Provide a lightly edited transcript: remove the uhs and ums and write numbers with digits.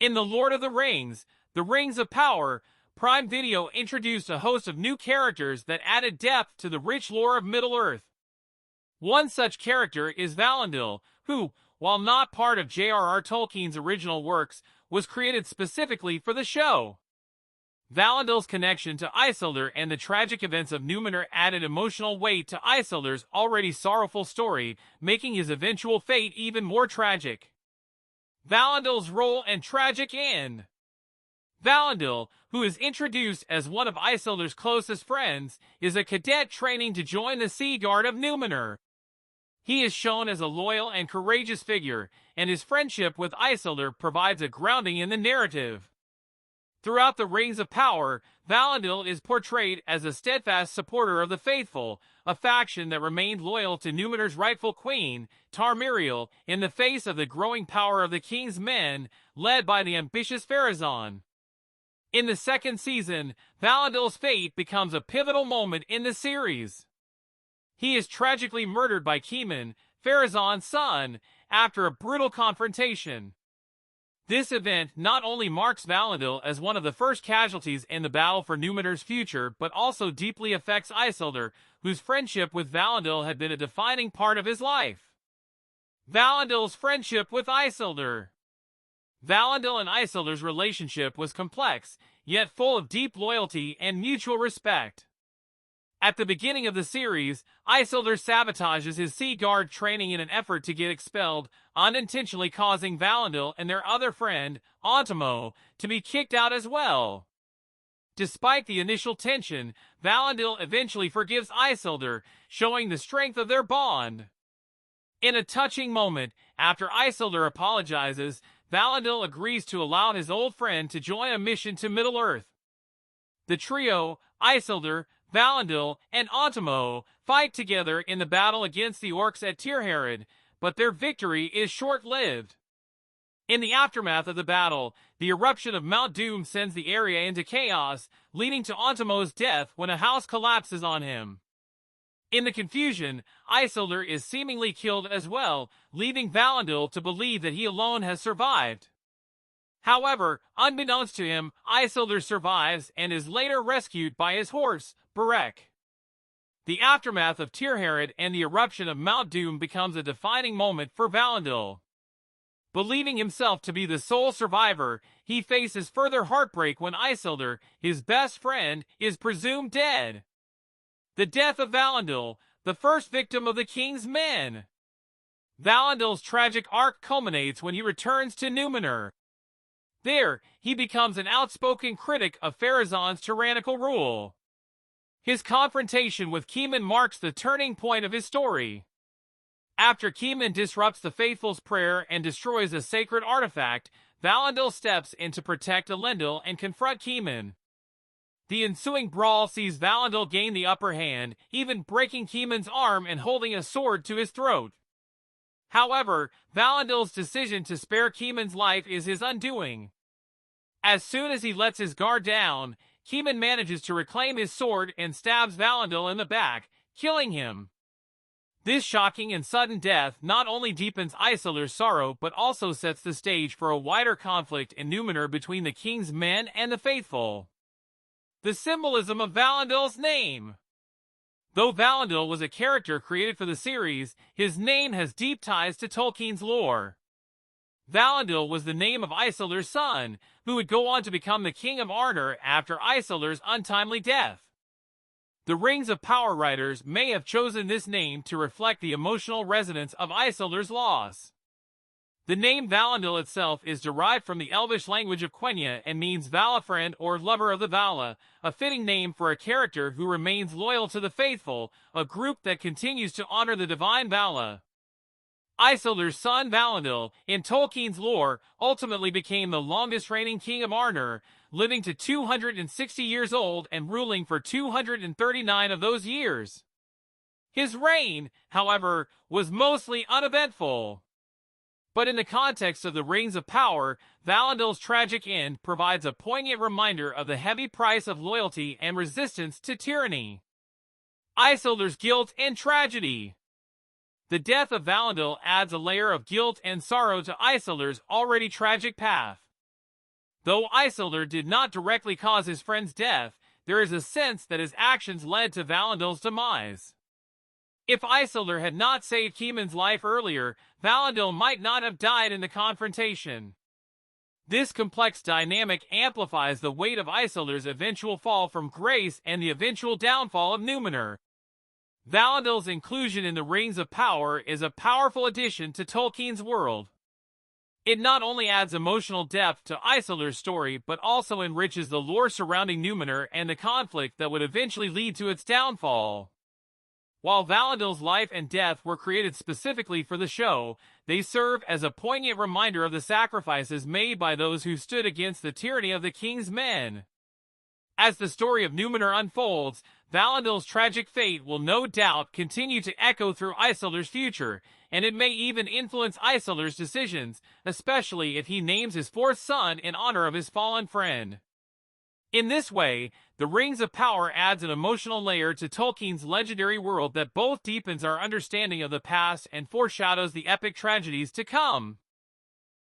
In The Lord of the Rings, The Rings of Power, Prime Video introduced a host of new characters that added depth to the rich lore of Middle-earth. One such character is Valandil, who, while not part of J.R.R. Tolkien's original works, was created specifically for the show. Valandil's connection to Isildur and the tragic events of Númenor added emotional weight to Isildur's already sorrowful story, making his eventual fate even more tragic. Valandil's role and tragic end. Valandil, who is introduced as one of Isildur's closest friends, is a cadet training to join the Sea Guard of Númenor. He is shown as a loyal and courageous figure, and his friendship with Isildur provides a grounding in the narrative. Throughout the Rings of Power, Valandil is portrayed as a steadfast supporter of the faithful, a faction that remained loyal to Númenor's rightful queen, Tarmiriel, in the face of the growing power of the king's men, led by the ambitious Pharazôn. In the second season, Valandil's fate becomes a pivotal moment in the series. He is tragically murdered by Keeman, Pharazôn's son, after a brutal confrontation. This event not only marks Valandil as one of the first casualties in the battle for Númenor's future, but also deeply affects Isildur, whose friendship with Valandil had been a defining part of his life. Valandil's friendship with Isildur. Valandil and Isildur's relationship was complex, yet full of deep loyalty and mutual respect. At the beginning of the series, Isildur sabotages his Sea Guard training in an effort to get expelled, unintentionally causing Valandil and their other friend, Ontamo, to be kicked out as well. Despite the initial tension, Valandil eventually forgives Isildur, showing the strength of their bond. In a touching moment, after Isildur apologizes, Valandil agrees to allow his old friend to join a mission to Middle-earth. The trio, Isildur, Valandil, and Ontamo, fight together in the battle against the orcs at Tirharad, but their victory is short-lived. In the aftermath of the battle, the eruption of Mount Doom sends the area into chaos, leading to Ontamo's death when a house collapses on him. In the confusion, Isildur is seemingly killed as well, leaving Valandil to believe that he alone has survived. However, unbeknownst to him, Isildur survives and is later rescued by his horse, Berek. The aftermath of Tirharad and the eruption of Mount Doom becomes a defining moment for Valandil. Believing himself to be the sole survivor, he faces further heartbreak when Isildur, his best friend, is presumed dead. The death of Valandil, the first victim of the king's men. Valandil's tragic arc culminates when he returns to Númenor. There, he becomes an outspoken critic of Pharazôn's tyrannical rule. His confrontation with Keeman marks the turning point of his story. After Keeman disrupts the faithful's prayer and destroys a sacred artifact, Valandil steps in to protect Elendil and confront Keeman. The ensuing brawl sees Valandil gain the upper hand, even breaking Keeman's arm and holding a sword to his throat. However, Valandil's decision to spare Keeman's life is his undoing. As soon as he lets his guard down, Keeman manages to reclaim his sword and stabs Valandil in the back, killing him. This shocking and sudden death not only deepens Isildur's sorrow but also sets the stage for a wider conflict in Númenor between the king's men and the faithful. The symbolism of Valandil's name. Though Valandil was a character created for the series, his name has deep ties to Tolkien's lore. Valandil was the name of Isildur's son, who would go on to become the King of Arnor after Isildur's untimely death. The Rings of Power writers may have chosen this name to reflect the emotional resonance of Isildur's loss. The name Valandil itself is derived from the Elvish language of Quenya and means Valafriend or lover of the Vala, a fitting name for a character who remains loyal to the faithful, a group that continues to honor the divine Vala. Isildur's son Valandil, in Tolkien's lore, ultimately became the longest-reigning king of Arnor, living to 260 years old and ruling for 239 of those years. His reign, however, was mostly uneventful. But in the context of the Rings of Power, Valandil's tragic end provides a poignant reminder of the heavy price of loyalty and resistance to tyranny. Isildur's guilt and tragedy. The death of Valandil adds a layer of guilt and sorrow to Isildur's already tragic path. Though Isildur did not directly cause his friend's death, there is a sense that his actions led to Valandil's demise. If Isildur had not saved Keeman's life earlier, Valandil might not have died in the confrontation. This complex dynamic amplifies the weight of Isildur's eventual fall from grace and the eventual downfall of Numenor. Valandil's inclusion in the Rings of Power is a powerful addition to Tolkien's world. It not only adds emotional depth to Isildur's story, but also enriches the lore surrounding Numenor and the conflict that would eventually lead to its downfall. While Valandil's life and death were created specifically for the show, they serve as a poignant reminder of the sacrifices made by those who stood against the tyranny of the king's men. As the story of Numenor unfolds, Valandil's tragic fate will no doubt continue to echo through Isildur's future, and it may even influence Isildur's decisions, especially if he names his fourth son in honor of his fallen friend. In this way, the Rings of Power adds an emotional layer to Tolkien's legendary world that both deepens our understanding of the past and foreshadows the epic tragedies to come.